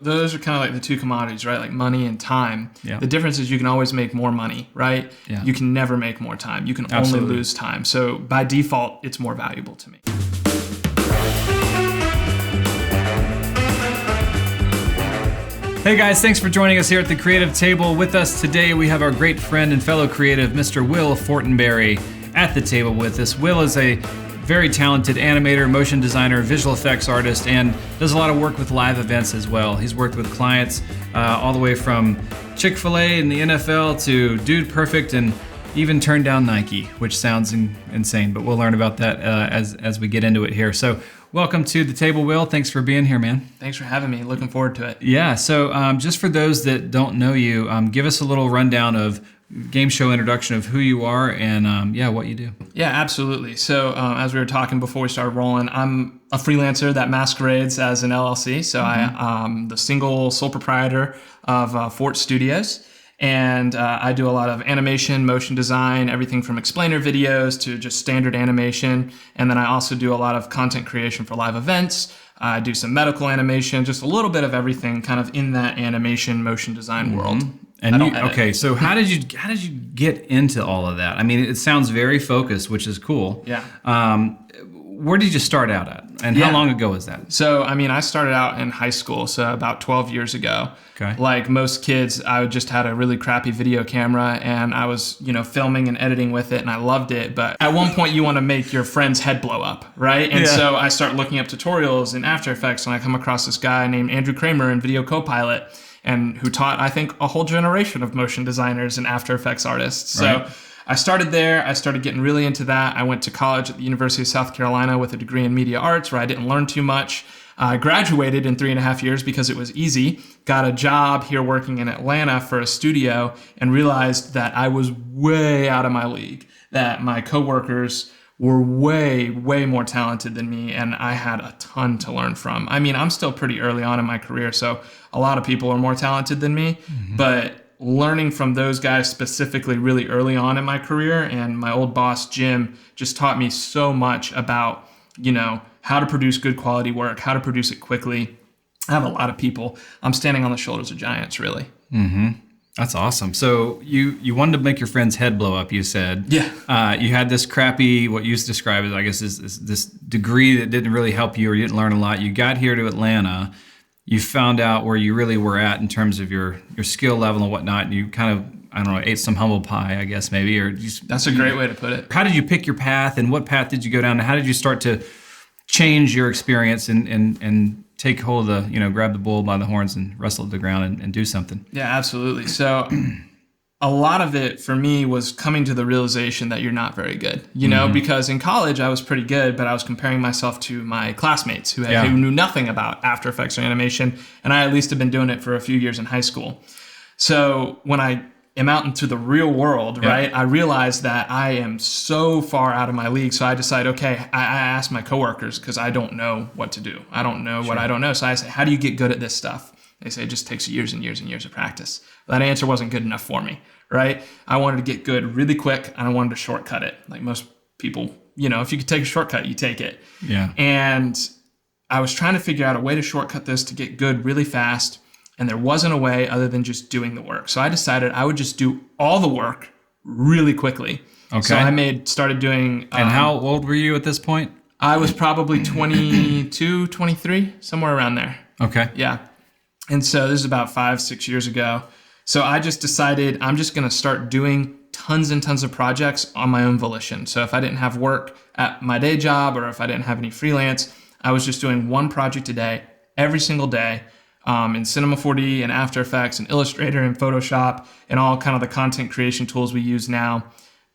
Those are kind of like the two commodities, right? Like money and time. Yeah. The difference is you can always make more money, right? Yeah. You can never make more time. You can Absolutely. only lose time. So by default, it's more valuable to me. Hey guys, thanks for joining us here at the Creative Table. With us today, we have our great friend and fellow creative, Mr. Will Fortanbary, at the table with us. Will is a very talented animator, motion designer, visual effects artist, and does a lot of work with live events as well. He's worked with clients all the way from Chick-fil-A and the NFL to Dude Perfect, and even turned down Nike, which sounds insane, but we'll learn about that as we get into it here. So welcome to the table, Will. Thanks for being here, man. Thanks for having me. Looking forward to it. Yeah, so just for those that don't know you, give us a little rundown of game show introduction of who you are and what you do. Yeah, absolutely. So as we were talking before we started rolling, I'm a freelancer that masquerades as an LLC. So I'm the sole proprietor of Fort Studios. And I do a lot of animation, motion design, everything from explainer videos to just standard animation. And then I also do a lot of content creation for live events. I do some medical animation, just a little bit of everything kind of in that animation, motion design world. And so how did you get into all of that? I mean, it sounds very focused, which is cool. Yeah. Where did you start out at? And how long ago was that? So, I mean, I started out in high school, so about 12 years ago. Okay. Like most kids, I just had a really crappy video camera and I was, filming and editing with it and I loved it. But at one point you want to make your friend's head blow up, right? And so I start looking up tutorials in After Effects and I come across this guy named Andrew Kramer in Video Copilot and who taught, I think, a whole generation of motion designers and After Effects artists. Right. So I started there. I started getting really into that. I went to college at the University of South Carolina with a degree in media arts where I didn't learn too much. I graduated in 3.5 years because it was easy, got a job here working in Atlanta for a studio, and realized that I was way out of my league, that my coworkers were way, way more talented than me, and I had a ton to learn from. I mean, I'm still pretty early on in my career, so a lot of people are more talented than me, but learning from those guys specifically really early on in my career, and my old boss, Jim, just taught me so much about, how to produce good quality work, how to produce it quickly. I have a lot of people. I'm standing on the shoulders of giants, really. Mm-hmm. That's awesome. So you wanted to make your friend's head blow up, you said. Yeah. You had this crappy, what you described as, I guess, this degree that didn't really help you or you didn't learn a lot. You got here to Atlanta. You found out where you really were at in terms of your skill level and whatnot. And you kind of, I don't know, ate some humble pie, I guess, maybe. That's a great way to put it. How did you pick your path and what path did you go down? And how did you start to change your experience and take hold of grab the bull by the horns and wrestle it to the ground and do something? Yeah, absolutely. So a lot of it for me was coming to the realization that you're not very good, because in college I was pretty good, but I was comparing myself to my classmates who knew nothing about After Effects or animation. And I at least had been doing it for a few years in high school. So when I am out into the real world, right, I realized that I am so far out of my league. So I decided, okay, I asked my coworkers because I don't know what to do. I don't know what I don't know. So I say, how do you get good at this stuff? They say it just takes years and years and years of practice. That answer wasn't good enough for me, right? I wanted to get good really quick and I wanted to shortcut it. Like most people, if you could take a shortcut, you take it. Yeah. And I was trying to figure out a way to shortcut this to get good really fast. And there wasn't a way other than just doing the work. So I decided I would just do all the work really quickly. Okay. So I started doing... and how old were you at this point? I was probably 22, 23, somewhere around there. Okay. Yeah. And so this is about 5-6 years ago. So I just decided I'm just going to start doing tons and tons of projects on my own volition. So if I didn't have work at my day job or if I didn't have any freelance, I was just doing one project a day, every single day, in Cinema 4D and After Effects and Illustrator and Photoshop and all kind of the content creation tools we use now,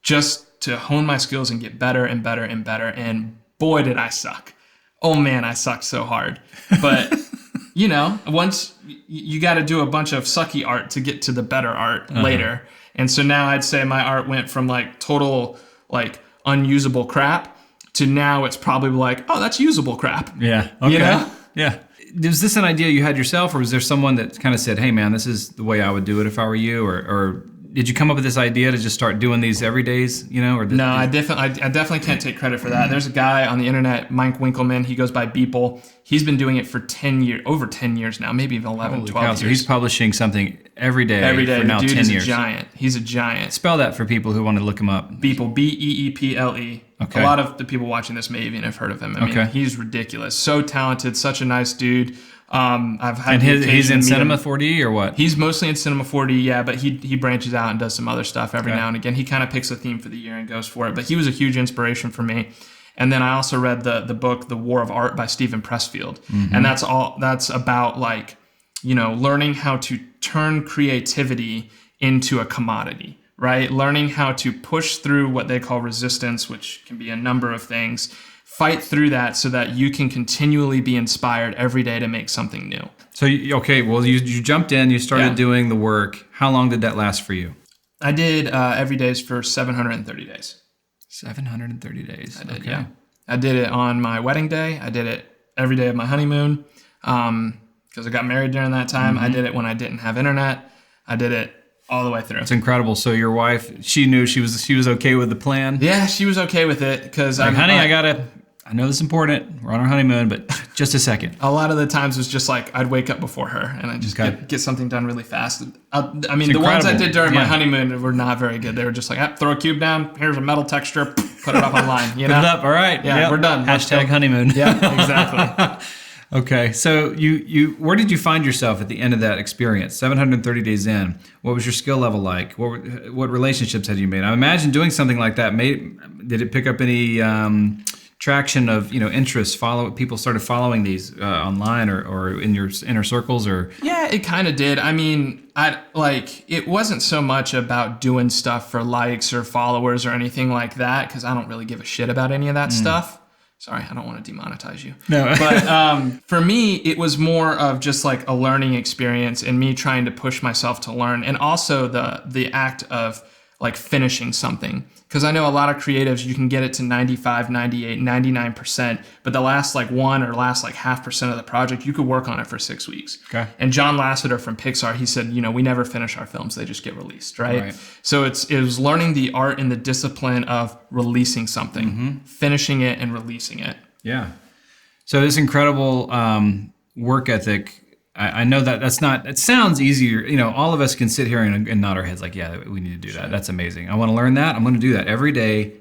just to hone my skills and get better and better and better. And boy, did I suck. Oh man, I sucked so hard. But once you got to do a bunch of sucky art to get to the better art later. And so now I'd say my art went from like total like unusable crap to now it's probably like, oh, that's usable crap. Yeah. Okay. Yeah. Was this an idea you had yourself, or was there someone that kind of said, hey man, this is the way I would do it if I were you, or did you come up with this idea to just start doing these every days, or No, I definitely can't take credit for that. There's a guy on the internet, Mike Winkleman. He goes by Beeple. He's been doing it for 10 years, over 10 years now, maybe even 11, Holy 12 cow, years. so he's publishing something every day. For now The dude 10 is years. a giant. He's a giant. Spell that for people who want to look him up. Beeple, Beeple. Okay. A lot of the people watching this may even have heard of him. I mean, he's ridiculous. So talented, such a nice dude. I've had he's in Cinema 4D or what? He's mostly in Cinema 4D, yeah, but he branches out and does some other stuff every now and again. He kind of picks a theme for the year and goes for it. But he was a huge inspiration for me. And then I also read the book The War of Art by Stephen Pressfield, and that's about learning how to turn creativity into a commodity. Right? Learning how to push through what they call resistance, which can be a number of things, fight through that so that you can continually be inspired every day to make something new. So, you jumped in, you started doing the work. How long did that last for you? I did every days for 730 days. 730 days. I did, yeah. I did it on my wedding day. I did it every day of my honeymoon because I got married during that time. I did it when I didn't have internet. I did it all the way through. It's incredible. So your wife, she knew she was okay with the plan? Yeah, she was okay with it because honey, I know this is important. We're on our honeymoon, but just a second. A lot of the times it was just like I'd wake up before her and I'd just get something done really fast. I mean, the ones I did during my honeymoon were not very good. They were just like, throw a cube down, here's a metal texture, put it up online. Put it up, all right. Yeah, we're done. Hashtag honeymoon. Yeah, exactly. Okay, so you where did you find yourself at the end of that experience? 730 days in, what was your skill level like? What relationships had you made? I imagine doing something like that did it pick up any traction of interest? People started following these online or in your inner circles or? Yeah, it kind of did. I mean, it wasn't so much about doing stuff for likes or followers or anything like that because I don't really give a shit about any of that stuff. Sorry, I don't want to demonetize you. No. But for me, it was more of just like a learning experience and me trying to push myself to learn. And also the act of like finishing something. Because I know a lot of creatives, you can get it to 95, 98, 99%, but the last like 1 or last like 0.5% of the project, you could work on it for 6 weeks. Okay. And John Lasseter from Pixar, he said, we never finish our films, they just get released, right? So it was learning the art and the discipline of releasing something, finishing it and releasing it. Yeah. So this incredible work ethic, I know that's not, it sounds easier. All of us can sit here and nod our heads like, yeah, we need to do that. That's amazing. I want to learn that. I'm going to do that every day,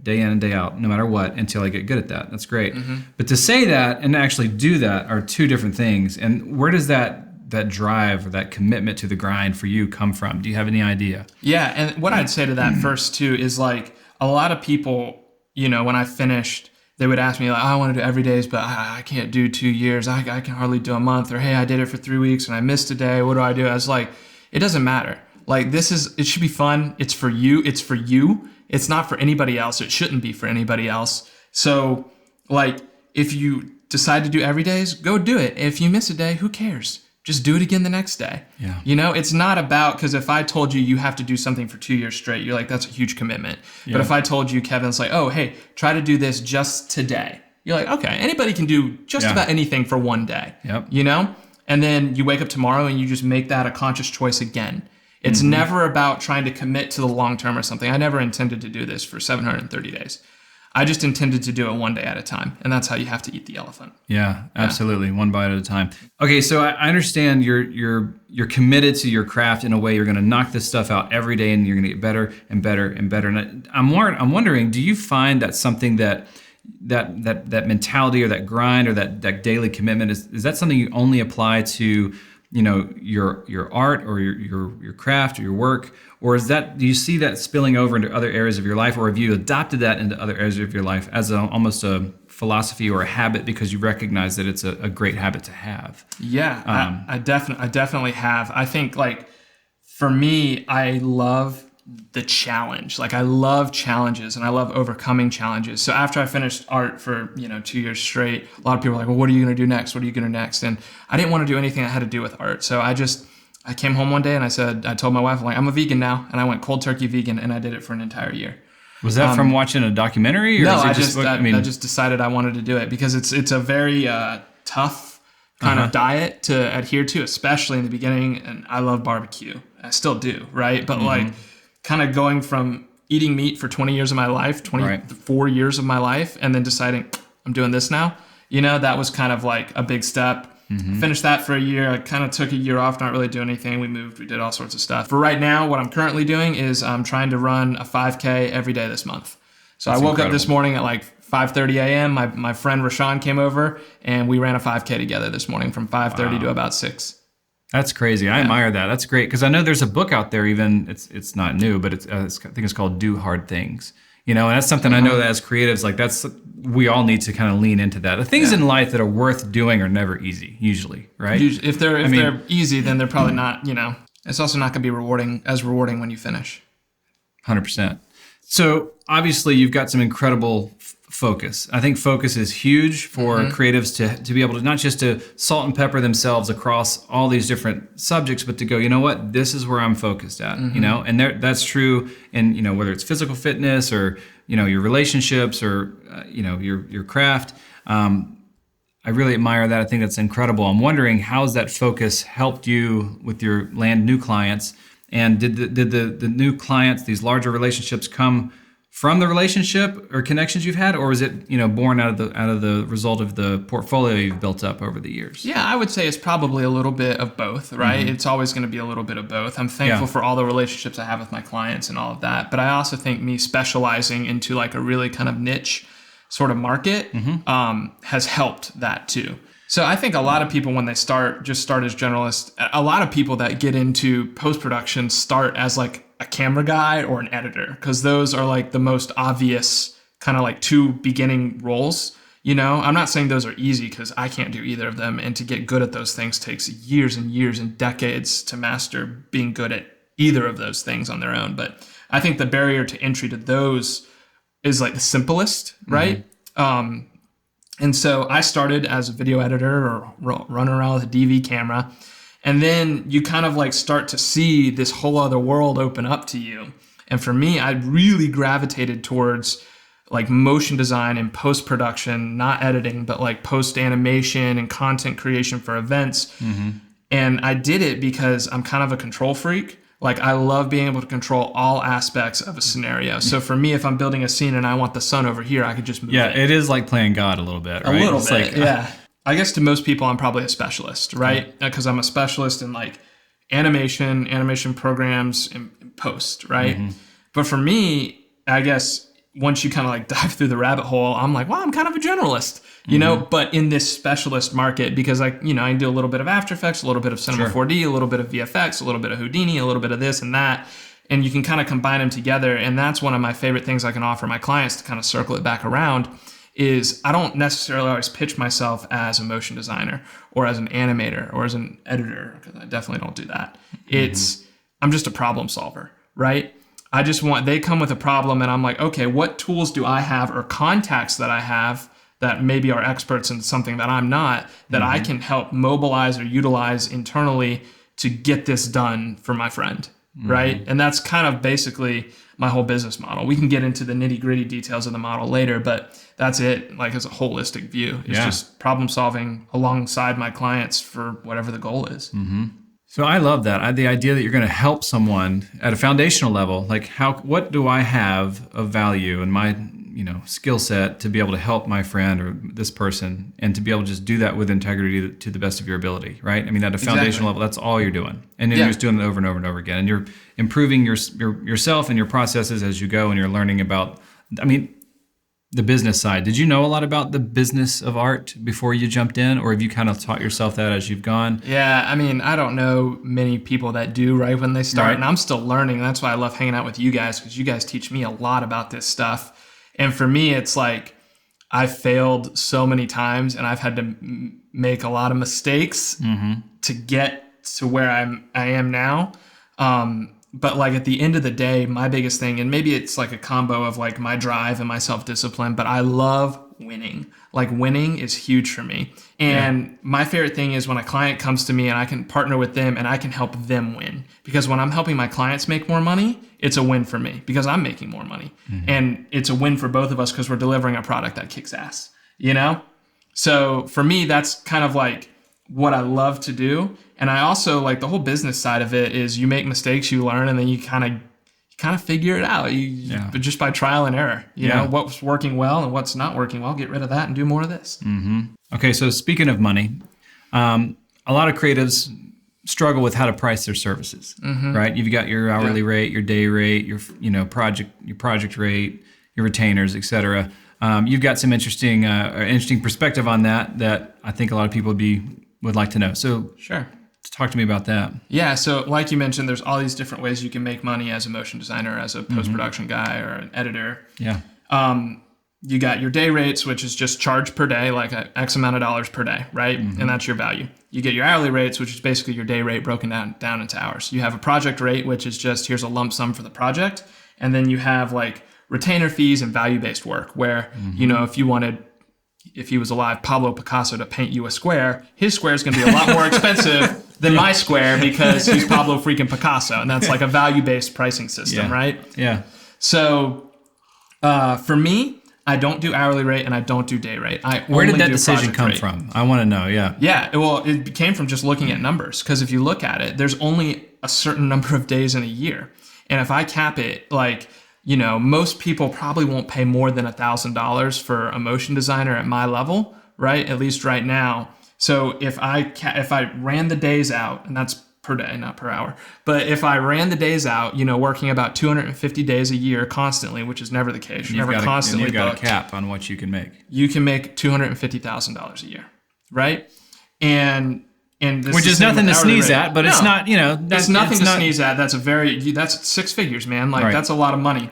day in and day out, no matter what, until I get good at that. That's great. But to say that and actually do that are two different things. And where does that drive or that commitment to the grind for you come from? Do you have any idea? Yeah. And what I'd say to that first too, is like a lot of people, when I finished, they would ask me, like, I want to do every days, but I can't do 2 years. I can hardly do a month. Or, hey, I did it for 3 weeks and I missed a day. What do I do? I was like, it doesn't matter. Like, it should be fun. It's for you. It's for you. It's not for anybody else. It shouldn't be for anybody else. So, like, if you decide to do every days, go do it. If you miss a day, who cares? Just do it again the next day. Yeah. It's not about, because if I told you have to do something for 2 years straight, you're like, that's a huge commitment. Yeah. But if I told you, Kevin, it's like, oh, hey, try to do this just today. You're like, okay, anybody can do just about anything for one day. Yep. And then you wake up tomorrow and you just make that a conscious choice again. It's never about trying to commit to the long term or something. I never intended to do this for 730 days. I just intended to do it one day at a time. And that's how you have to eat the elephant. Yeah, absolutely. One bite at a time. Okay, so I understand you're committed to your craft in a way. You're going to knock this stuff out every day and you're going to get better and better and better. And I'm wondering, do you find that something that mentality or that grind or that daily commitment, is that something you only apply to your art or your craft or your work? Or do you see that spilling over into other areas of your life, or have you adopted that into other areas of your life as almost a philosophy or a habit because you recognize that it's a great habit to have? Yeah, I definitely have. I think like for me, I love the challenge. Like I love challenges and I love overcoming challenges. So after I finished art for 2 years straight, a lot of people were like, well, what are you going to do next? What are you going to do next? And I didn't want to do anything that had to do with art. So I came home one day and I told my wife, I'm a vegan now. And I went cold turkey vegan and I did it for an entire year. Was that from watching a documentary? Or no, I just decided I wanted to do it because it's a very tough kind of diet to adhere to, especially in the beginning. And I love barbecue. I still do, right? But like kind of going from eating meat for 20 years of my life, 24 years of my life, and then deciding I'm doing this now, that was kind of like a big step. Finished that for a year. I kind of took a year off, not really doing anything. We moved, we did all sorts of stuff. For right now, what I'm currently doing is I'm trying to run a 5K every day this month. So I woke up this morning at like 5:30 a.m. My friend Rashawn came over and we ran a 5K together this morning from 5:30 to about 6. That's crazy. I admire that. That's great. Because I know there's a book out there, even it's not new, but I think it's called Do Hard Things. And that's something I know that as creatives, like we all need to kind of lean into that. The things in life that are worth doing are never easy, usually, right? If they're easy, then they're probably not, it's also not going to be rewarding when you finish. 100%. So obviously you've got some incredible focus. I think focus is huge for creatives to be able to not just to salt and pepper themselves across all these different subjects, but to go, you know what, this is where I'm focused at, and that's true in, whether it's physical fitness or, your relationships or, your craft. I really admire that. I think that's incredible. I'm wondering, how's that focus helped you with your land new clients? And did the new clients, these larger relationships, come from the relationship or connections you've had, or is it born out of the result of the portfolio you've built up over the years? Yeah, I would say it's probably a little bit of both, right? It's always going to be a little bit of both. I'm thankful for all the relationships I have with my clients and all of that, but I also think me specializing into like a really kind of niche sort of market has helped that too. So I think a lot of people, when they start as generalists, a lot of people that get into post-production start as like a camera guy or an editor, because those are like the most obvious kind of like two beginning roles. I'm not saying those are easy, because I can't do either of them. And to get good at those things takes years and years and decades to master being good at either of those things on their own. But I think the barrier to entry to those is like the simplest, right? And so I started as a video editor or running around with a DV camera. And then you kind of like start to see this whole other world open up to you. And for me, I really gravitated towards like motion design and post-production, not editing, but like post-animation and content creation for events. And I did it because I'm kind of a control freak. Like I love being able to control all aspects of a scenario. So for me, if I'm building a scene and I want the sun over here, I could just move it. Yeah, it is like playing God a little bit, right? A little bit, yeah. I guess to most people, I'm probably a specialist, right? Because I'm a specialist in like animation programs, and post, right? But for me, I guess once you kind of like dive through the rabbit hole, I'm like, well, I'm kind of a generalist, but in this specialist market, because I can do a little bit of After Effects, a little bit of Cinema 4D, a little bit of VFX, a little bit of Houdini, a little bit of this and that. And you can kind of combine them together. And that's one of my favorite things I can offer my clients, to kind of circle it back around, is I don't necessarily always pitch myself as a motion designer or as an animator or as an editor, because I definitely don't do that. I'm just a problem solver, right? They come with a problem and I'm like, okay, what tools do I have or contacts that I have that maybe are experts in something that I'm not, that I can help mobilize or utilize internally to get this done for my friend, right? And that's kind of basically my whole business model. We can get into the nitty gritty details of the model later, but that's it, like as a holistic view. It's just problem solving alongside my clients for whatever the goal is. So I love that. The idea that you're going to help someone at a foundational level, like what do I have of value in my skill set to be able to help my friend or this person, and to be able to just do that with integrity to the best of your ability, right? I mean, at a foundational level, that's all you're doing. And then you're just doing it over and over and over again. And you're improving yourself and your processes as you go, and you're learning about, the business side. Did you know a lot about the business of art before you jumped in, or have you kind of taught yourself that as you've gone? Yeah, I don't know many people that do right when they start, and I'm still learning. That's why I love hanging out with you guys, because you guys teach me a lot about this stuff. And for me, it's like I failed so many times, and I've had to make a lot of mistakes to get to where I am now. But like at the end of the day, my biggest thing, and maybe it's like a combo of like my drive and my self-discipline, but I love winning. Like winning is huge for me. And my favorite thing is when a client comes to me and I can partner with them and I can help them win. Because when I'm helping my clients make more money, it's a win for me because I'm making more money. And it's a win for both of us because we're delivering a product that kicks ass, So for me, that's kind of like what I love to do. And I also like the whole business side of it is you make mistakes, you learn, and then you kind of figure it out. But just by trial and error, you know, what's working well and what's not working well, get rid of that and do more of this. Okay. So speaking of money, a lot of creatives struggle with how to price their services, right? You've got your hourly rate, your day rate, your project rate, your retainers, etc. You've got some interesting perspective on that I think a lot of people would like to know. So sure, talk to me about that. Yeah, so like you mentioned, there's all these different ways you can make money as a motion designer, as a post-production guy, or an editor. Yeah. You got your day rates, which is just charge per day, like X amount of dollars per day, right? And that's your value. You get your hourly rates, which is basically your day rate broken down into hours. You have a project rate, which is just here's a lump sum for the project. And then you have like retainer fees and value-based work where, you know, if he was alive, Pablo Picasso to paint you a square, his square is going to be a lot more expensive than my square because he's Pablo freaking Picasso. And that's like a value-based pricing system, right? Yeah. So for me, I don't do hourly rate and I don't do day rate. Where did that decision come from? I want to know, Yeah, well, it came from just looking at numbers. Because if you look at it, there's only a certain number of days in a year. And if I cap it, like, you know, most people probably won't pay more than $1,000 for a motion designer at my level, right? At least right now. So if I ran the days out, and that's per day, not per hour, but if I ran the days out, you know, working about 250 days a year constantly, which is never the case. You're never constantly booked. You've got a cap on what you can make. You can make $250,000 a year, right? And this which is nothing to sneeze at, but it's not, you know, it's nothing to sneeze at. That's six figures, man. Like that's a lot of money.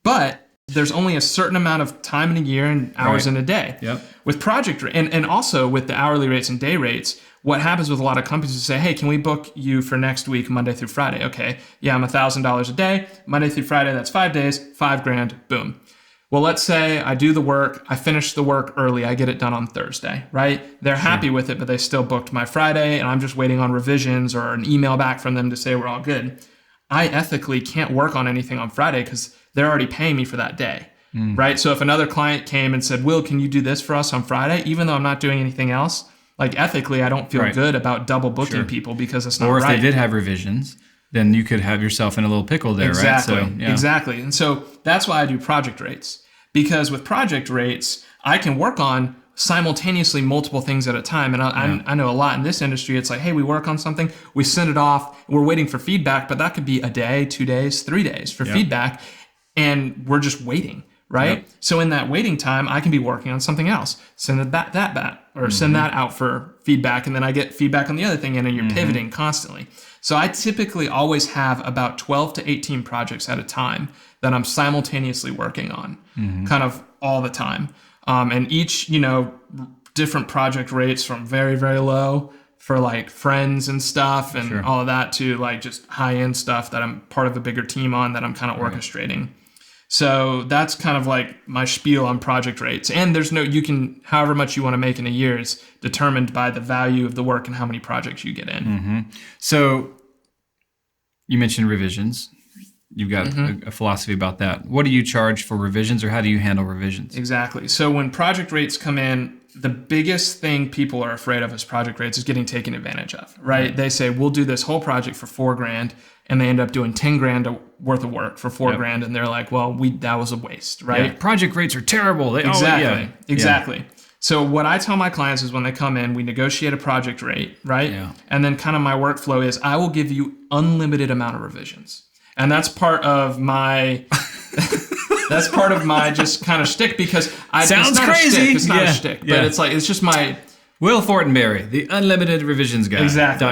But there's only a certain amount of time in a year and hours in a day. Yep. With project and also with the hourly rates and day rates, what happens with a lot of companies is say, hey, can we book you for next week, Monday through Friday? Okay, yeah, I'm $1,000 a day. Monday through Friday, that's 5 days, $5,000, boom. Well, let's say I do the work, I finish the work early, I get it done on Thursday, right? They're happy with it, but they still booked my Friday, and I'm just waiting on revisions or an email back from them to say we're all good. I ethically can't work on anything on Friday because they're already paying me for that day, right? So if another client came and said, Will, can you do this for us on Friday? Even though I'm not doing anything else, like ethically, I don't feel good about double booking people because it's not right. Or if they did have revisions, then you could have yourself in a little pickle there, exactly. right? So, Exactly. And so that's why I do project rates. Because with project rates, I can work on simultaneously multiple things at a time. And I know a lot in this industry, it's like, hey, we work on something, we send it off, we're waiting for feedback, but that could be a day, 2 days, 3 days for feedback. And we're just waiting, right? Yep. So in that waiting time, I can be working on something else. Send that back, or send that out for feedback. And then I get feedback on the other thing, and then you're pivoting constantly. So I typically always have about 12 to 18 projects at a time that I'm simultaneously working on, kind of all the time. And each, you know, different project rates from very, very low for like friends and stuff and all of that to like just high-end stuff that I'm part of a bigger team on that I'm kind of orchestrating. So that's kind of like my spiel on project rates. And there's however much you want to make in a year is determined by the value of the work and how many projects you get in. So you mentioned revisions. You've got a philosophy about that. What do you charge for revisions, or how do you handle revisions? Exactly. So when project rates come in, the biggest thing people are afraid of as project rates is getting taken advantage of, right? They say, we'll do this whole project for $4,000, and they end up doing $10,000 worth of work for $4,000, and they're like, well, that was a waste, right? Yeah. Project rates are terrible. Exactly. So what I tell my clients is when they come in, we negotiate a project rate, right? Yeah. And then kind of my workflow is I will give you unlimited amount of revisions. And that's part of my just kind of shtick because sounds crazy. It's not a shtick, but it's just my Will Fortanbary, the unlimited revisions guy. Exactly.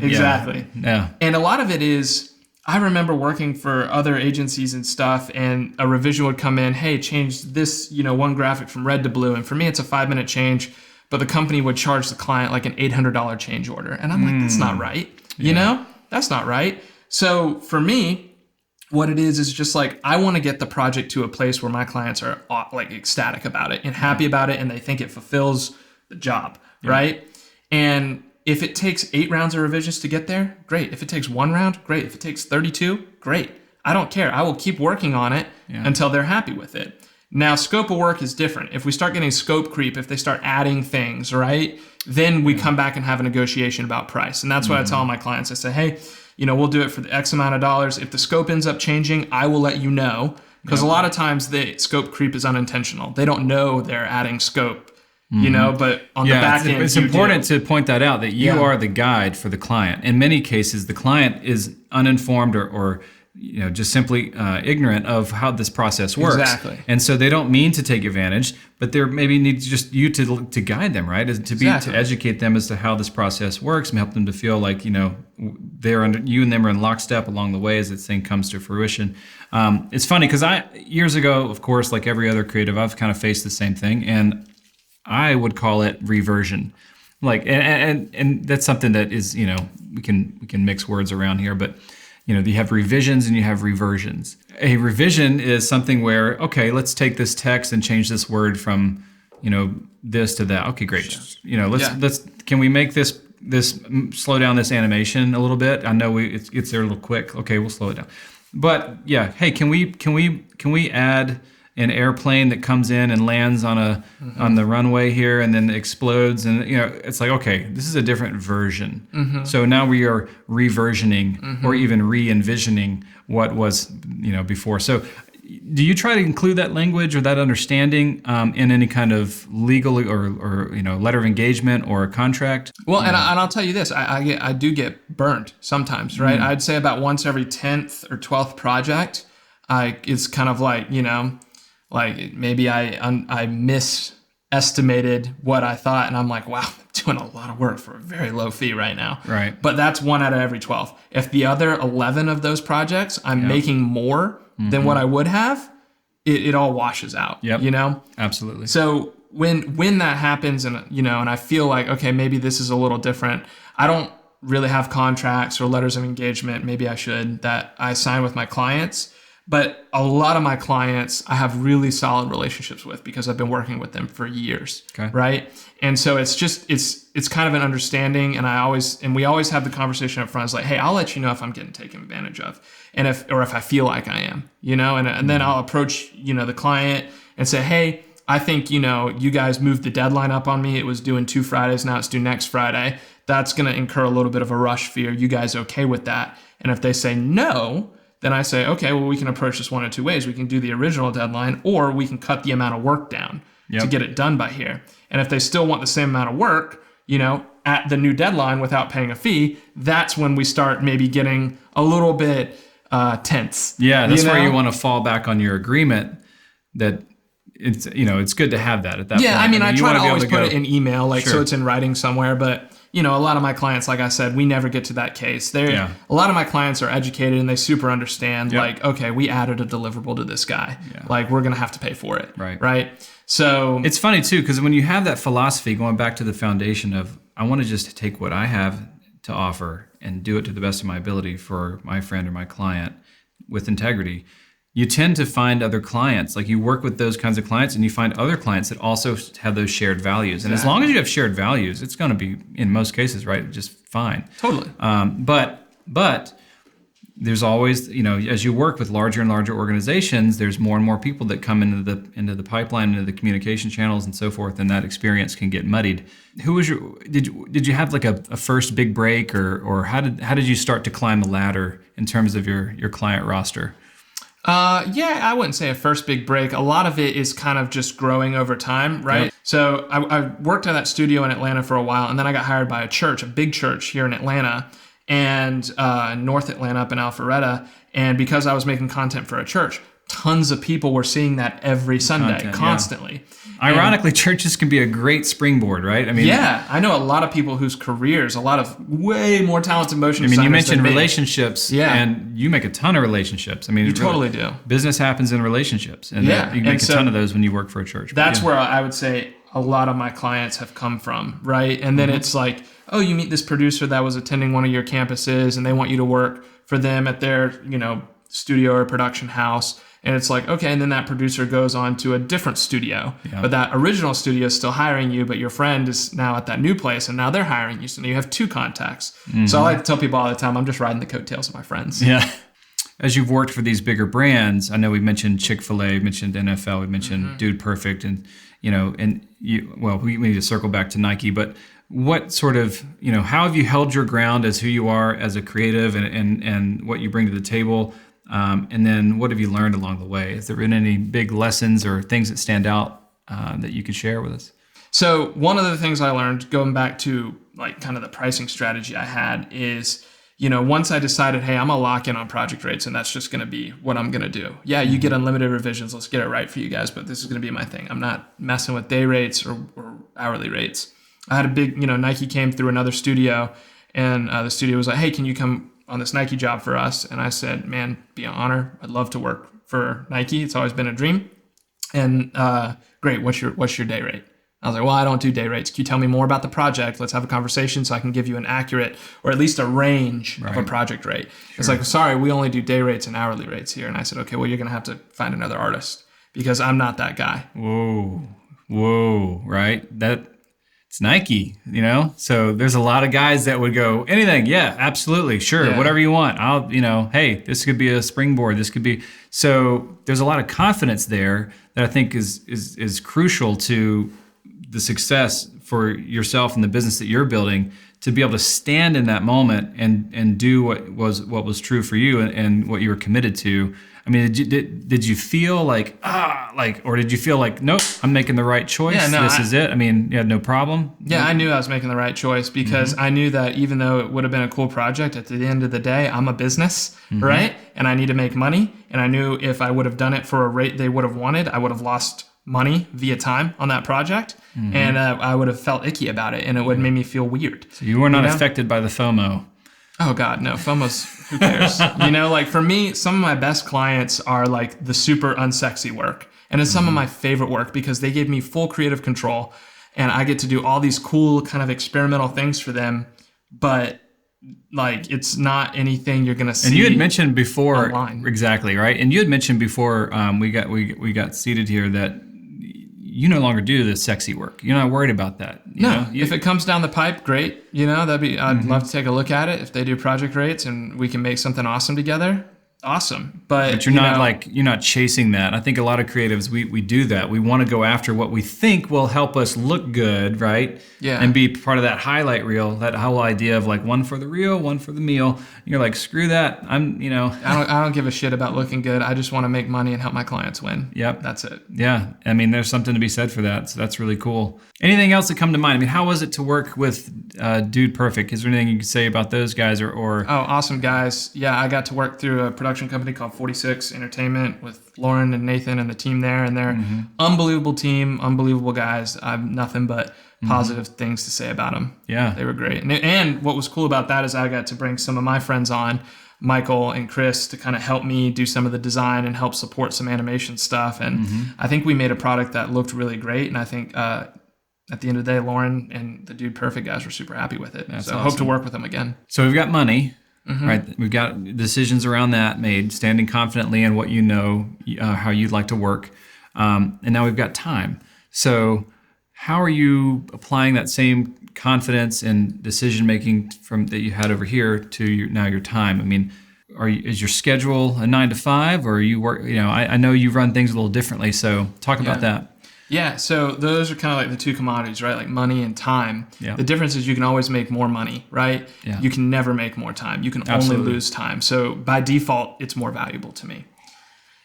Exactly. Yeah. And a lot of it is I remember working for other agencies and stuff, and a revision would come in, hey, change this, one graphic from red to blue. And for me, it's a 5-minute change, but the company would charge the client like an $800 change order. And I'm like, that's not right. You know, that's not right. So for me, what it is just like, I want to get the project to a place where my clients are like ecstatic about it and happy about it, and they think it fulfills the job, right? And if it takes 8 rounds of revisions to get there, great. If it takes 1 round, great. If it takes 32, great. I don't care. I will keep working on it until they're happy with it. Now, scope of work is different. If we start getting scope creep, if they start adding things, right, then we come back and have a negotiation about price. And that's what I tell my clients. I say, hey, we'll do it for the X amount of dollars. If the scope ends up changing, I will let you know. Because a lot of times the scope creep is unintentional. They don't know they're adding scope, but on the back end, it's important to point that out, that you are the guide for the client. In many cases, the client is uninformed or just simply ignorant of how this process works. Exactly. And so they don't mean to take advantage, but there maybe needs just you to guide them, right? To educate them as to how this process works and help them to feel like, they're under, you and them are in lockstep along the way as this thing comes to fruition. It's funny because years ago, of course, like every other creative, I've kind of faced the same thing, and I would call it reversion. Like, and that's something that is, we can mix words around here, but you have revisions and you have reversions. A revision is something where, okay, let's take this text and change this word from, this to that. Okay, great. Let's can we make this slow down this animation a little bit? I know it's there a little quick. Okay, we'll slow it down. But yeah, hey, can we add an airplane that comes in and lands on the runway here and then explodes, and it's like, okay, this is a different version. So now we are reversioning or even re-envisioning what was before. So do you try to include that language or that understanding in any kind of legal or letter of engagement or a contract? Well, and I'll tell you this, I do get burned sometimes, right? I'd say about once every 10th or 12th project, it's kind of like, like maybe I misestimated what I thought, and I'm like, wow, I'm doing a lot of work for a very low fee right now. Right. But that's 1 out of every 12. If the other 11 of those projects I'm making more than what I would have, it all washes out. Yep. Absolutely. So when that happens, and and I feel like, okay, maybe this is a little different. I don't really have contracts or letters of engagement. Maybe I should, that I sign with my clients. But a lot of my clients I have really solid relationships with because I've been working with them for years, right? And so it's kind of an understanding, and we always have the conversation up front. It's like, hey, I'll let you know if I'm getting taken advantage of, and if I feel like I am, and then I'll approach the client and say, hey, I think you guys moved the deadline up on me. It was due in 2 Fridays, now it's due next Friday. That's going to incur a little bit of a rush fee. Are you guys okay with that? And if they say no, then I say, okay, well, we can approach this 1 of 2 ways. We can do the original deadline, or we can cut the amount of work down to get it done by here. And if they still want the same amount of work, at the new deadline without paying a fee, that's when we start maybe getting a little bit tense. Yeah, that's where you want to fall back on your agreement. That it's it's good to have that at that point. Yeah, I mean, I try to always put it in email, so it's in writing somewhere, but a lot of my clients, like I said, we never get to that case. A lot of my clients are educated and they super understand, like, okay, we added a deliverable to this guy. Like, we're going to have to pay for it. Right. So it's funny too, because when you have that philosophy, going back to the foundation of, I want to just take what I have to offer and do it to the best of my ability for my friend or my client with integrity, you tend to find other clients. Like, you work with those kinds of clients and you find other clients that also have those shared values. And as long as you have shared values, it's going to be, in most cases, right, just fine. Totally. But there's always, as you work with larger and larger organizations, there's more and more people that come into the pipeline, into the communication channels and so forth, and that experience can get muddied. Who was did you have like a first big break, or how did you start to climb the ladder in terms of your client roster? I wouldn't say a first big break. A lot of it is kind of just growing over time, right? Yep. So I worked at that studio in Atlanta for a while, and then I got hired by a big church here in Atlanta, and North Atlanta up in Alpharetta. And because I was making content for a church, tons of people were seeing that every Sunday, constantly. Ironically, churches can be a great springboard, right? I mean, I know a lot of people whose careers, a lot of way more talented motion designers. You mentioned relationships, and you make a ton of relationships. I mean, you totally do. Business happens in relationships, and you make a ton of those when you work for a church. That's where I would say a lot of my clients have come from, right? And then it's like, oh, you meet this producer that was attending one of your campuses, and they want you to work for them at their, studio or production house. And it's like, okay, and then that producer goes on to a different studio. Yeah. But that original studio is still hiring you, but your friend is now at that new place, and now they're hiring you. So now you have 2 contacts. So I like to tell people all the time, I'm just riding the coattails of my friends. Yeah. as you've worked for these bigger brands, I know we mentioned Chick-fil-A, we mentioned NFL, we mentioned Dude Perfect, and we need to circle back to Nike, but what sort of, how have you held your ground as who you are as a creative and what you bring to the table? And then what have you learned along the way? Has there been any big lessons or things that stand out that you could share with us? So one of the things I learned, going back to like kind of the pricing strategy I had, is, once I decided, hey, I'm going to lock in on project rates and that's just going to be what I'm going to do. Yeah, you get unlimited revisions. Let's get it right for you guys. But this is going to be my thing. I'm not messing with day rates or hourly rates. I had a big, Nike came through another studio, and the studio was like, hey, can you come on this Nike job for us? And I said, man, be an honor. I'd love to work for Nike. It's always been a dream. And great. What's your day rate? I was like, well, I don't do day rates. Can you tell me more about the project? Let's have a conversation so I can give you an accurate, or at least a range of a project rate. Sure. It's like, sorry, we only do day rates and hourly rates here. And I said, okay, well, you're going to have to find another artist because I'm not that guy. Whoa, right? It's Nike, So there's a lot of guys that would go, anything, yeah, absolutely, sure, whatever you want. I'll, hey, this could be a springboard. This could be. So there's a lot of confidence there that I think is crucial to the success for yourself and the business that you're building, to be able to stand in that moment and do what was true for you and what you were committed to. I mean, did you feel like, or did you feel like, nope, I'm making the right choice? Yeah, no, this is it. I mean, you had no problem? Yeah, I knew I was making the right choice because I knew that even though it would have been a cool project, at the end of the day, I'm a business, right? And I need to make money. And I knew if I would have done it for a rate they would have wanted, I would have lost money via time on that project. And I would have felt icky about it, and it would have made me feel weird. So you were not affected by the FOMO? Oh God, no. FOMO's, who cares? Like for me, some of my best clients are like the super unsexy work. And it's some of my favorite work because they give me full creative control and I get to do all these cool kind of experimental things for them. But like, it's not anything you're going to see. And you had mentioned before, online. Exactly, right? And you had mentioned before we got seated here that you no longer do the sexy work. You're not worried about that. If it comes down the pipe, great. That'd be. I'd love to take a look at it. If they do project rates and we can make something awesome together, awesome. But you're not chasing that. I think a lot of creatives we do that. We want to go after what we think will help us look good, right? Yeah. And be part of that highlight reel. That whole idea of like one for the reel, one for the meal. And you're like, screw that. I don't give a shit about looking good. I just want to make money and help my clients win. Yep. That's it. Yeah. I mean, there's something to be said for that. So that's really cool. Anything else that come to mind? I mean, how was it to work with Dude Perfect? Is there anything you can say about those guys or? Oh, awesome guys. Yeah, I got to work through a production company called 46 Entertainment with Lauren and Nathan and the team there. And they're unbelievable team, unbelievable guys. I have nothing but positive things to say about them. Yeah. They were great. And what was cool about that is I got to bring some of my friends on, Michael and Chris, to kind of help me do some of the design and help support some animation stuff. And I think we made a product that looked really great. And I think at the end of the day, Lauren and the Dude Perfect guys were super happy with it. That's so awesome. I hope to work with them again. So we've got money, right? We've got decisions around that made, standing confidently in what how you'd like to work. And now we've got time. So how are you applying that same confidence and decision making from that you had over here to your time? I mean, is your schedule a 9 to 5, or you work? I know you run things a little differently. So talk about that. Yeah, so those are kind of like the two commodities, right? Like money and time. Yeah. The difference is you can always make more money, right? Yeah. You can never make more time. You can only lose time. So by default, it's more valuable to me.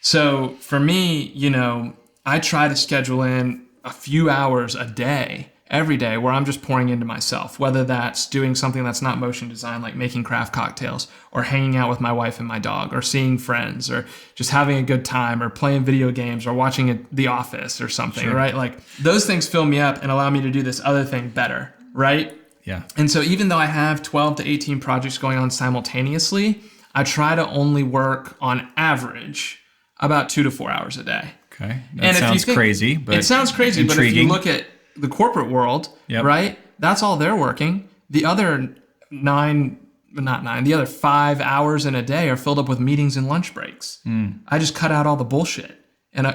So for me, I try to schedule in a few hours a day, every day, where I'm just pouring into myself, whether that's doing something that's not motion design, like making craft cocktails, or hanging out with my wife and my dog, or seeing friends, or just having a good time, or playing video games, or watching The Office or something, right? Like those things fill me up and allow me to do this other thing better, right? Yeah. And so even though I have 12 to 18 projects going on simultaneously, I try to only work on average about 2 to 4 hours a day. Okay. That sounds crazy, but it sounds crazy, intriguing. But if you look at the corporate world, right? That's all they're working. The other 5 hours in a day are filled up with meetings and lunch breaks. I just cut out all the bullshit. And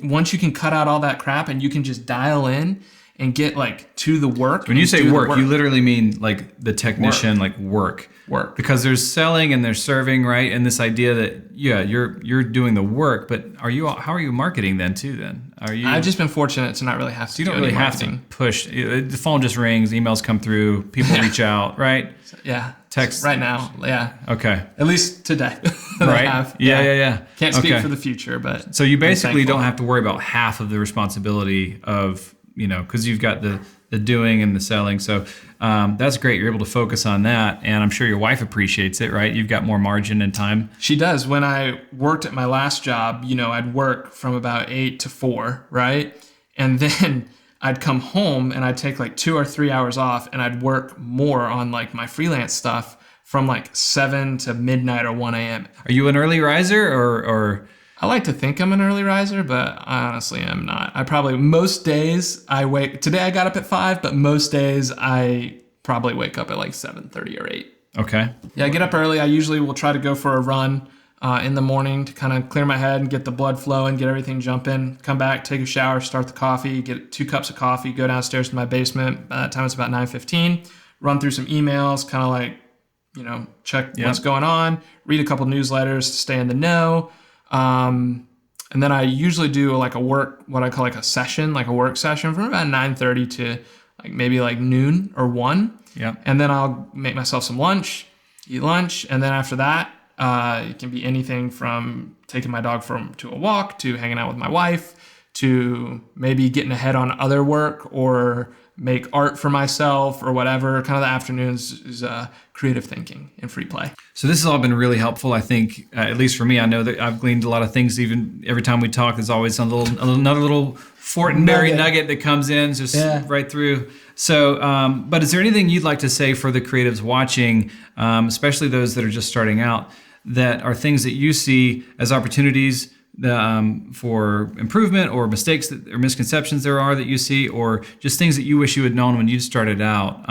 once you can cut out all that crap and you can just dial in and get like to the work. When you say work, you literally mean like the technician, like work. Because there's selling and there's serving, right? And this idea that you're doing the work, but how are you marketing then too? Then I've just been fortunate to not really have to. So you don't really have to push. The phone just rings, emails come through, people reach out, right? Yeah. Text right now. Yeah. Okay. At least today. Right. Yeah. Can't speak for the future, but so you basically don't have to worry about half of the responsibility of because you've got the doing and the selling. So that's great. You're able to focus on that. And I'm sure your wife appreciates it, right? You've got more margin and time. She does. When I worked at my last job, I'd work from about 8 to 4, right? And then I'd come home and I'd take like 2 or 3 hours off and I'd work more on like my freelance stuff from like 7 to midnight or 1 a.m. Are you an early riser or? I like to think I'm an early riser, but I honestly am not. Most days today I got up at 5, but most days I probably wake up at like 7:30 or 8. Okay. Yeah, I get up early. I usually will try to go for a run in the morning to kind of clear my head and get the blood flowing, get everything jumping, come back, take a shower, start the coffee, get 2 cups of coffee, go downstairs to my basement. By that time it's about 9:15, run through some emails, kind of like, check what's going on, read a couple newsletters to stay in the know. And then I usually do like what I call like a work session from about 9:30 to like maybe like noon or 1. Yeah. And then I'll make myself some lunch, eat lunch. And then after that, it can be anything from taking my dog to a walk to hanging out with my wife to maybe getting ahead on other work or make art for myself or whatever. Kind of the afternoons is creative thinking and free play. So this has all been really helpful. I think, at least for me, I know that I've gleaned a lot of things. Even every time we talk, there's always another little Fortanbary nugget that comes in just right through. So, but is there anything you'd like to say for the creatives watching, especially those that are just starting out, that are things that you see as opportunities for improvement or mistakes or misconceptions there are that you see, or just things that you wish you had known when you started out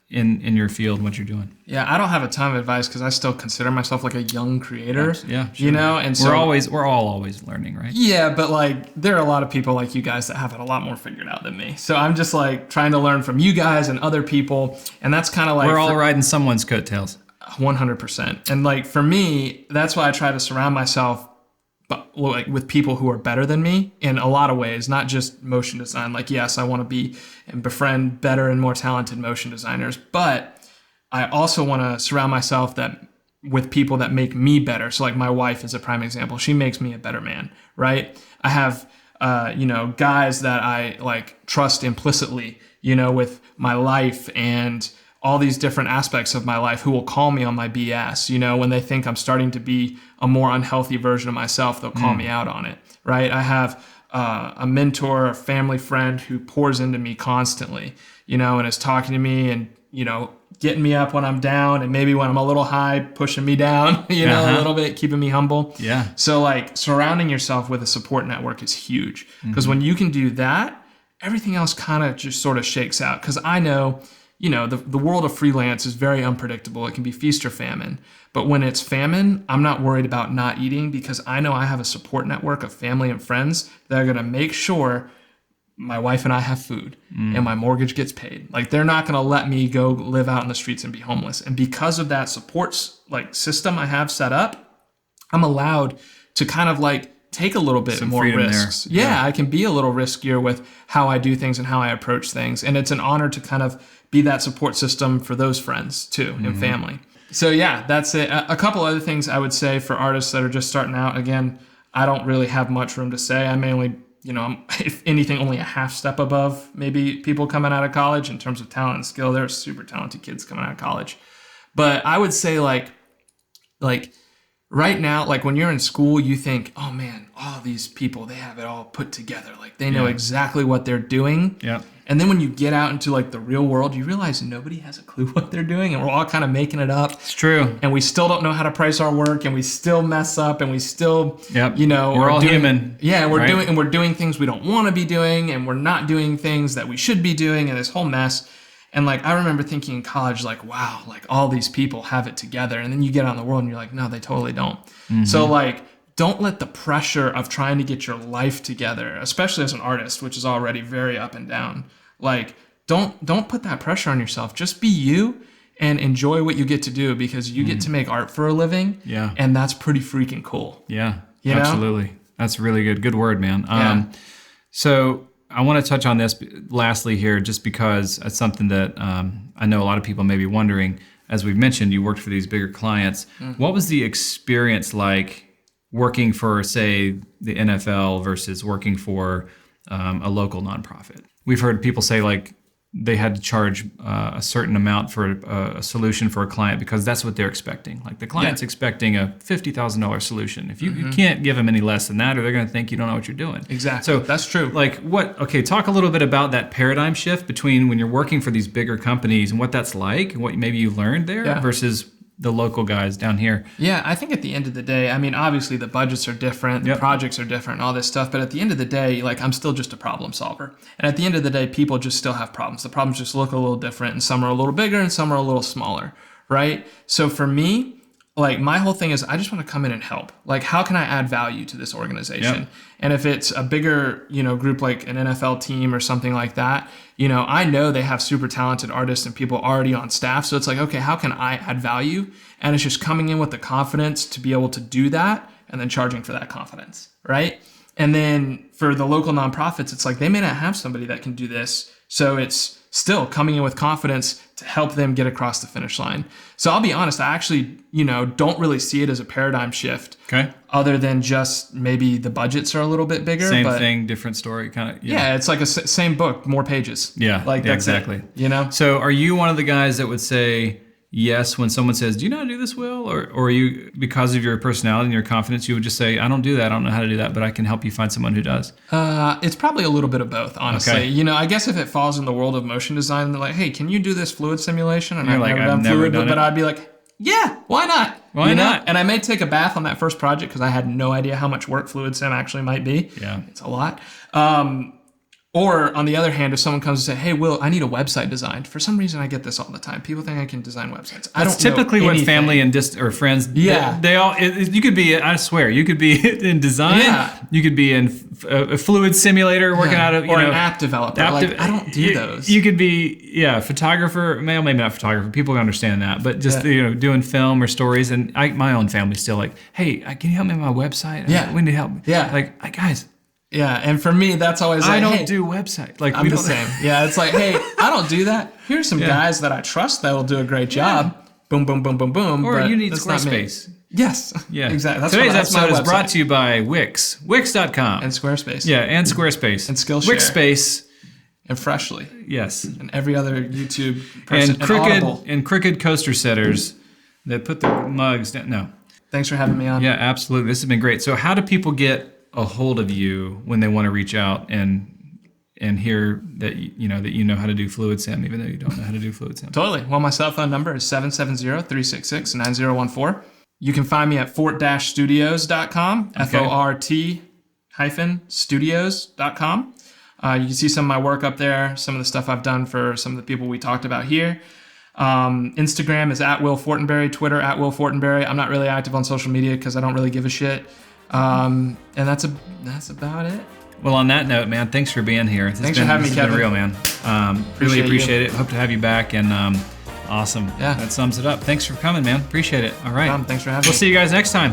in your field, what you're doing? Yeah, I don't have a ton of advice because I still consider myself like a young creator. Yeah, sure. And so we're all always learning, right? Yeah, but like there are a lot of people like you guys that have it a lot more figured out than me. So I'm just like trying to learn from you guys and other people, and that's kind of like we're all riding someone's coattails. 100%. And like for me, that's why I try to surround myself with people who are better than me in a lot of ways, not just motion design. Like, yes, I want to be and befriend better and more talented motion designers, but I also want to surround myself with people that make me better. So like my wife is a prime example. She makes me a better man, right? I have, guys that I like trust implicitly, with my life and all these different aspects of my life who will call me on my BS. When they think I'm starting to be a more unhealthy version of myself, they'll call me out on it, right? I have a mentor, a family friend who pours into me constantly, and is talking to me and, getting me up when I'm down and maybe when I'm a little high, pushing me down, a little bit, keeping me humble. Yeah. So like surrounding yourself with a support network is huge because when you can do that, everything else kind of just sort of shakes out. Because I know, the world of freelance is very unpredictable. It can be feast or famine. But when it's famine, I'm not worried about not eating because I know I have a support network of family and friends that are going to make sure my wife and I have food and my mortgage gets paid. Like they're not going to let me go live out in the streets and be homeless. And because of that support system I have set up, I'm allowed to kind of like take a little bit more risks. Yeah, I can be a little riskier with how I do things and how I approach things. And it's an honor to kind of be that support system for those friends too and family. So yeah, that's it. A couple other things I would say for artists that are just starting out. Again, I don't really have much room to say. I mainly, I'm, if anything, only a half step above maybe people coming out of college in terms of talent and skill. There are super talented kids coming out of college. But I would say like right now, like when you're in school, you think, oh man, all these people, they have it all put together. Like they know exactly what they're doing. Yeah. And then when you get out into like the real world, you realize nobody has a clue what they're doing and we're all kind of making it up. It's true. And we still don't know how to price our work and we still mess up and we still, we're all human. Yeah, we're doing things we don't want to be doing and we're not doing things that we should be doing and this whole mess. And like, I remember thinking in college, like, wow, like all these people have it together. And then you get out in the world and you're like, no, they totally don't. So like don't let the pressure of trying to get your life together, especially as an artist, which is already very up and down. Like, don't put that pressure on yourself. Just be you and enjoy what you get to do, because you get to make art for a living. Yeah. And that's pretty freaking cool. Yeah, You know? absolutely. That's really good. Good word, man. Yeah. So I want to touch on this lastly here, just because it's something that I know a lot of people may be wondering. As we've mentioned, you worked for these bigger clients. What was the experience like working for, say, the NFL versus working for a local nonprofit? We've heard people say like they had to charge a certain amount for a solution for a client because that's what they're expecting. Like the client's expecting a $50,000 solution. If you can't give them any less than that, or they're going to think you don't know what you're doing. Exactly. So that's true. Like talk a little bit about that paradigm shift between when you're working for these bigger companies and what that's like and what maybe you learned there versus the local guys down here. Yeah, I think at the end of the day, I mean, obviously the budgets are different, the projects are different, and all this stuff. But at the end of the day, like, I'm still just a problem solver. And at the end of the day, people just still have problems. The problems just look a little different, and some are a little bigger and some are a little smaller, right? So for me, like, my whole thing is I just want to come in and help. Like, how can I add value to this organization? Yep. And if it's a bigger, group like an NFL team or something like that, I know they have super talented artists and people already on staff. So it's like, okay, how can I add value? And it's just coming in with the confidence to be able to do that and then charging for that confidence, right? And then for the local nonprofits, it's like they may not have somebody that can do this. So it's still coming in with confidence to help them get across the finish line. So I'll be honest, I actually, don't really see it as a paradigm shift. Okay. Other than just maybe the budgets are a little bit bigger. Same thing, different story, kind of. Yeah, it's like same book, more pages. Yeah, like that's exactly. It, So are you one of the guys that would say yes when someone says, do you know how to do this, Will? Or are you, because of your personality and your confidence, you would just say, I don't do that, I don't know how to do that, but I can help you find someone who does? It's probably a little bit of both, honestly. Okay. I guess if it falls in the world of motion design, they're like, hey, can you do this fluid simulation? And You're like, I've never done it. But I'd be like, yeah, why not? Why not? And I may take a bath on that first project because I had no idea how much work fluid sim actually might be. Yeah. It's a lot. Or on the other hand, if someone comes and say, hey, Will, I need a website designed. For some reason, I get this all the time. People think I can design websites. I don't know typically what anything. family and or friends, Yeah. they all, you could be, I swear, you could be in design, Yeah. you could be in a fluid simulator working out of, or an app developer. I don't do those. You could be, photographer, maybe not photographer, people can understand that, but just, doing film or stories. And my own family's still like, hey, can you help me with my website? Yeah. We need help. Yeah. Like, guys, yeah, and for me, that's always like, I don't hey, do website. Like, I'm the same. Yeah, it's like, hey, I don't do that. Here's some Yeah. guys that I trust that will do a great job. Boom, boom, boom, boom, boom. Or but you need that's not me. Squarespace. Yes. Yeah, Exactly. Today's that's my episode is website. brought to you by Wix, Wix.com. And Squarespace. Yeah, and Squarespace. And Skillshare. Wixspace, And Freshly. yes. And every other YouTube person. And Audible. crooked coaster setters that put the mugs down. No. Thanks for having me on. Yeah, absolutely. This has been great. So how do people get a hold of you when they want to reach out and hear that you know how to do fluid sim, even though you don't know how to do fluid sim? Totally. Well, my cell phone number is 770-366-9014. You can find me at fort-studios.com, FORT-studios.com. You can see some of my work up there, some of the stuff I've done for some of the people we talked about here. Instagram is at Will Fortanbary, Twitter at Will Fortanbary. I'm not really active on social media because I don't really give a shit. And that's about it. Well, on that note, man, thanks for being here. Thanks for having me, This has been Kevin. real, man. Really appreciate you. it. Hope to have you back. And awesome. Yeah. That sums it up. Thanks for coming, man. Appreciate it. All right. Thanks for having me. We'll see you guys next time.